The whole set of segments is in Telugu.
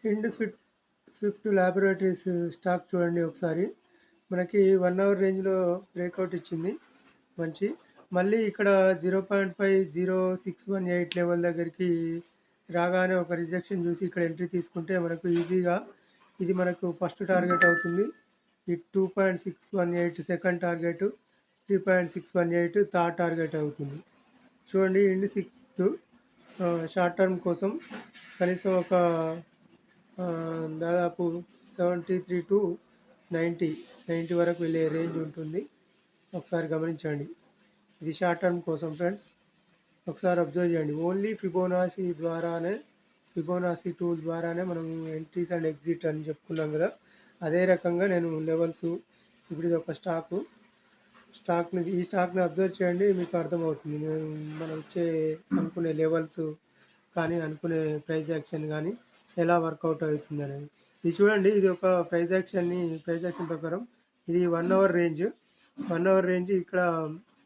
ఇండ్ స్విఫ్ట్ ల్యాబొరేటరీస్ స్టాక్ చూడండి ఒకసారి. మనకి 1 అవర్ రేంజ్‌లో బ్రేకౌట్ ఇచ్చింది. మంచి మళ్ళీ ఇక్కడ 0.50618 లెవెల్ దగ్గరికి రాగానే ఒక రిజెక్షన్ చూసి ఇక్కడ ఎంట్రీ తీసుకుంటే మనకు ఈజీగా ఇది మనకు ఫస్ట్ టార్గెట్ అవుతుంది. ఈ 2.618 సెకండ్ టార్గెట్, 3.618 థర్డ్ టార్గెట్ అవుతుంది. చూడండి ఇండ్ సిక్స్త్ షార్ట్ టర్మ్ కోసం కనీసం ఒక దాదాపు 73-90 వరకు వెళ్ళే రేంజ్ ఉంటుంది. ఒకసారి గమనించండి. ఇది షార్ట్ టర్మ్ కోసం ఫ్రెండ్స్. ఒకసారి అబ్జర్వ్ చేయండి. ఓన్లీ ఫిబోనాసీ టూల్ ద్వారానే మనం ఎంట్రీస్ అండ్ ఎగ్జిట్ అని చెప్పుకున్నాం కదా. అదే రకంగా నేను లెవెల్స్ ఇప్పుడు ఇది ఒక ఈ స్టాక్ని అబ్జర్వ్ చేయండి, మీకు అర్థమవుతుంది. మనం అనుకునే లెవెల్స్ కానీ అనుకునే ప్రైస్ యాక్షన్ కానీ ఎలా వర్కౌట్ అవుతుంది అనేది. ఇది చూడండి, ఇది ఒక ప్రైస్ యాక్షన్ ప్రకారం ఇది 1 అవర్ రేంజ్ ఇక్కడ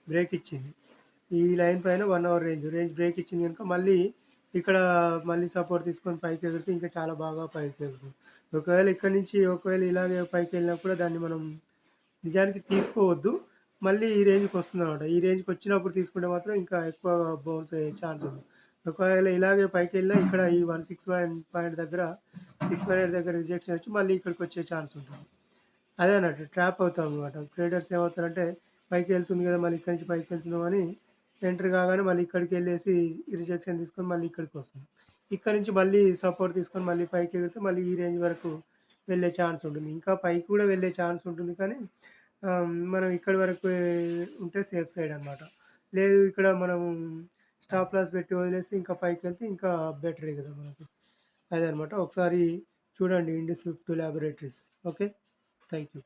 బ్రేక్ ఇచ్చింది. ఈ లైన్ పైన 1 అవర్ రేంజ్ బ్రేక్ ఇచ్చింది కనుక ఇక్కడ మళ్ళీ సపోర్ట్ తీసుకొని పైకి ఎగిరితే ఇంకా చాలా బాగా పైకి ఎగురుతుంది. ఒకవేళ ఇలాగే పైకి వెళ్ళినా కూడా దాన్ని మనం నిజానికి తీసుకోవద్దు. మళ్ళీ ఈ రేంజ్‌కి వస్తుందన్నమాట. ఈ రేంజ్‌కి వచ్చినప్పుడు తీసుకుంటే మాత్రం ఇంకా ఎక్కువ బౌన్స్ అయ్యే ఛాన్స్ ఉంది. ఒకవేళ ఇలాగే పైకెళ్ళినా ఇక్కడ ఈ 161 పాయింట్ దగ్గర 618 దగ్గర రిజెక్షన్ వచ్చి మళ్ళీ ఇక్కడికి వచ్చే ఛాన్స్ ఉంటుంది. అదే అన్నట్టు ట్రాప్ అవుతాం అనమాట. ట్రేడర్స్ ఏమవుతారంటే పైకి వెళ్తుంది కదా, మళ్ళీ ఇక్కడి నుంచి పైకి వెళ్తున్నాం అని ఎంటర్ కాగానే మళ్ళీ ఇక్కడికి వెళ్ళేసి రిజెక్షన్ తీసుకొని మళ్ళీ ఇక్కడికి వస్తుంది. ఇక్కడ నుంచి మళ్ళీ సపోర్ట్ తీసుకొని మళ్ళీ పైకి ఎగిరితే మళ్ళీ ఈ రేంజ్ వరకు వెళ్ళే ఛాన్స్ ఉంటుంది. ఇంకా పైకి కూడా వెళ్ళే ఛాన్స్ ఉంటుంది కానీ మనం ఇక్కడి వరకు ఉంటే సేఫ్ సైడ్ అనమాట. లేదు ఇక్కడ మనం స్టాప్ లాస్ పెట్టి వదిలేసి ఇంకా పైకి వెళ్తే ఇంకా బెటరే కదా మనకి. అదే అనమాట. ఒకసారి చూడండి Indi Swift Laboratories. Okay. Thank you.